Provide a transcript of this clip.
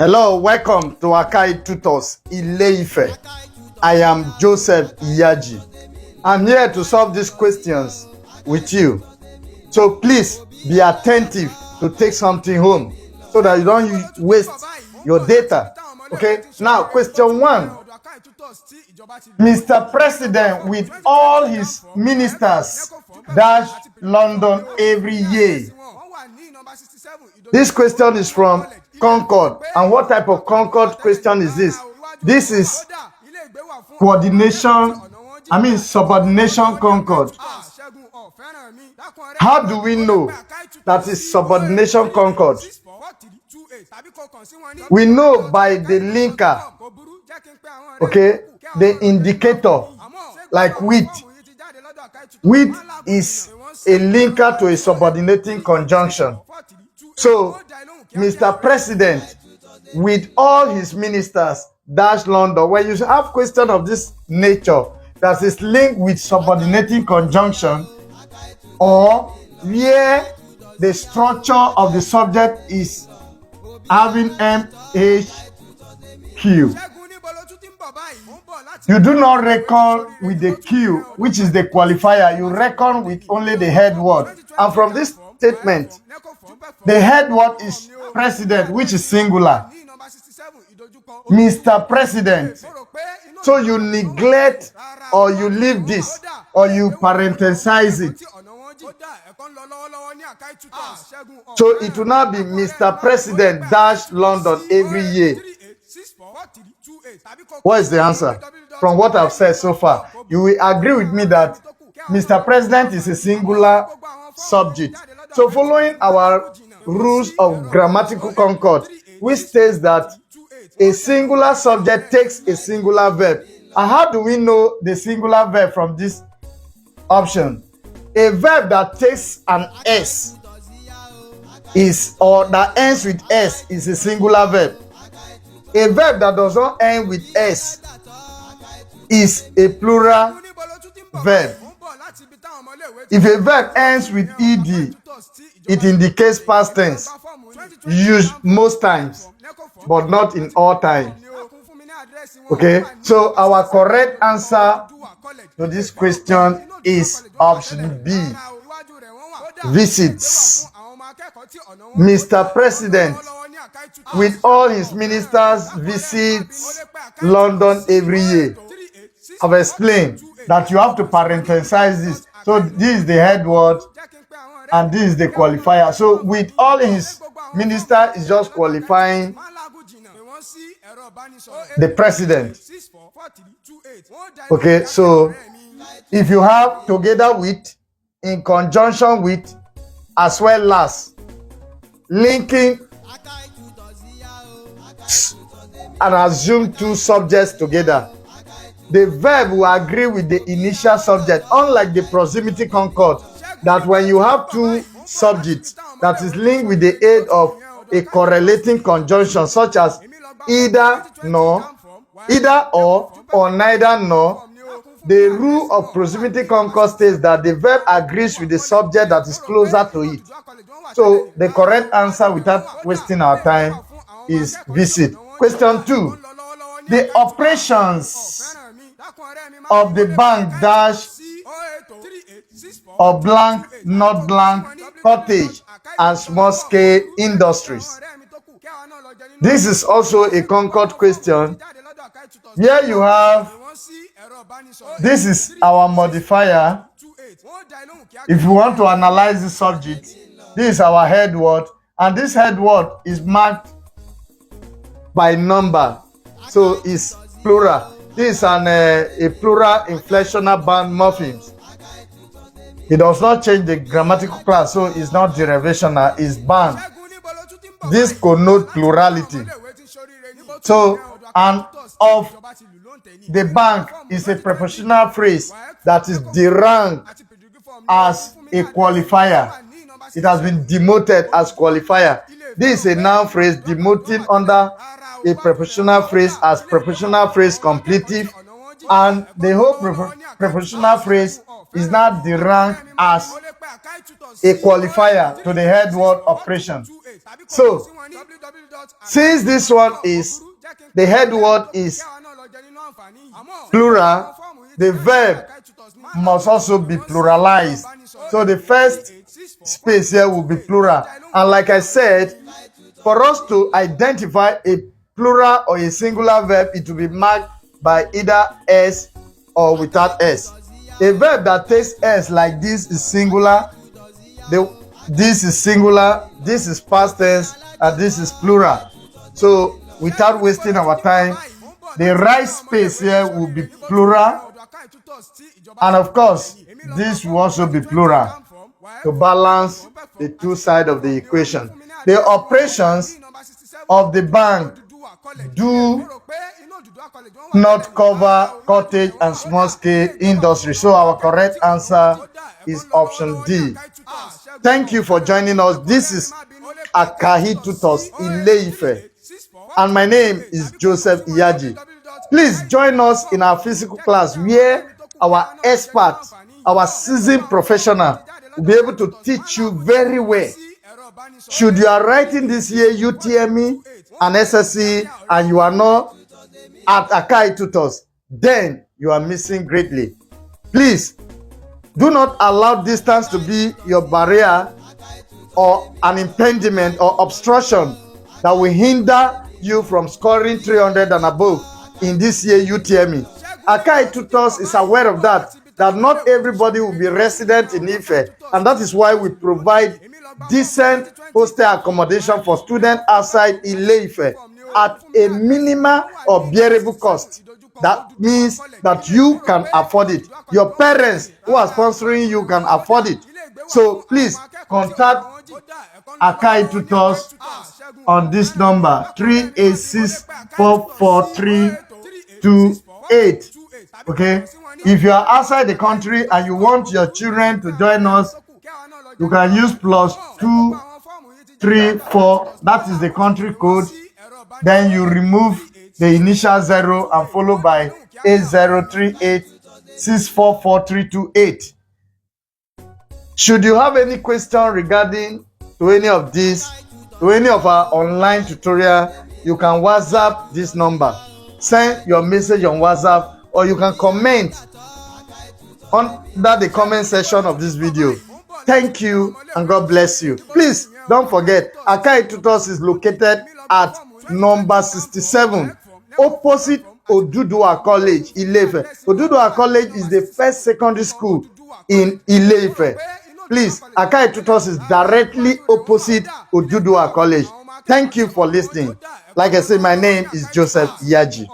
Hello, welcome to Akahi Tutors, Ile-ife. I am Joseph Iyaji. I'm here to solve these questions with you. So please be attentive to take something home so that you don't waste your data. Okay, now question 1. Mr. President with all his ministers dash London every year. This question is from Concord. And what type of Concord question is this? This is subordination Concord. How do we know that is subordination Concord? We know by the linker, okay, the indicator, like with. With is a linker to a subordinating conjunction. So, Mr. President, with all his ministers, dash London. When you have question of this nature that is linked with subordinating conjunction, or where the structure of the subject is having MHQ, you do not reckon with the Q, which is the qualifier. You reckon with only the head word. And from this statement, the head word is president, which is singular. Mr. President. So you neglect or you leave this or you parenthesize it. So it will not be Mr. President dash London every year. What is the answer? From what I've said so far, you will agree with me that Mr. President is a singular subject. So following our rules of grammatical concord, which states that a singular subject takes a singular verb. And how do we know the singular verb from this option? A verb that takes an S or that ends with S is a singular verb. A verb that does not end with S is a plural verb. If a verb ends with ed, it indicates past tense, used most times, but not in all times. Okay, so our correct answer to this question is option B, visits. Mr. President, with all his ministers, visits London every year. I've explained that you have to parenthesize this. So this is the head word and this is the qualifier. So with all his minister is just qualifying the president. Okay, so if you have together with, in conjunction with, as well as, linking and assume two subjects together, the verb will agree with the initial subject, unlike the proximity concord, that when you have two subjects that is linked with the aid of a correlating conjunction, such as either, nor, either or neither, nor, the rule of proximity concord states that the verb agrees with the subject that is closer to it. So the correct answer, without wasting our time, is visit. Question 2. The operations of the bank dash or blank, not blank, cottage and small scale industries. This is also a Concord question. Here you have, this is our modifier. If you want to analyze the subject, this is our head word, and this head word is marked by number, so it's plural. This is a plural inflectional band morphemes. It does not change the grammatical class, so it's not derivational, it's band. This connotes plurality. So, and of the bank is a prepositional phrase that is deranged as a qualifier. It has been demoted as qualifier. This is a noun phrase demoting under a prepositional phrase as prepositional phrase completive, and the whole prepositional phrase is not the rank as a qualifier to the head word operation. So, since this one is, the head word is plural, the verb must also be pluralized. So the first space here will be plural. And like I said, for us to identify a plural or a singular verb, it will be marked by either S or without S. A verb that takes S like this is singular, this is singular, this is past tense, and this is plural. So without wasting our time, the right space here will be plural, and of course this will also be plural to balance the two sides of the equation. The operations of the bank do not cover cottage and small scale industry. So our correct answer is option D. Thank you for joining us. This is Akahi Tutors Ile-ife, and my name is Joseph Iyaji. Please join us in our physical class where our expert, our seasoned professional will be able to teach you very well. Should you are writing this year UTME and SSC and you are not at Akahi Tutors, then you are missing greatly. Please do not allow distance to be your barrier or an impediment or obstruction that will hinder you from scoring 300 and above in this year UTME. Akahi Tutors is aware of that not everybody will be resident in Ife, and that is why we provide decent hostel accommodation for students outside Ile-ife at a minimal or bearable cost. That means that you can afford it. Your parents who are sponsoring you can afford it. So please contact Akahi Tutors on this number 386-44328. Okay, if you are outside the country and you want your children to join us, you can use +234. That is the country code. Then you remove the initial 0 and follow by 8038644328. Should you have any question regarding to any of these, to any of our online tutorial, you can WhatsApp this number. Send your message on WhatsApp, or you can comment under the comment section of this video. Thank you and God bless you. Please don't forget, Akahi Tutors is located at number 67 opposite Oduduwa College, Ile-ife. Oduduwa College is the first secondary school in Ile-ife. Please, Akahi Tutors is directly opposite Oduduwa College. Thank you for listening. Like I said, my name is Joseph Iyaji.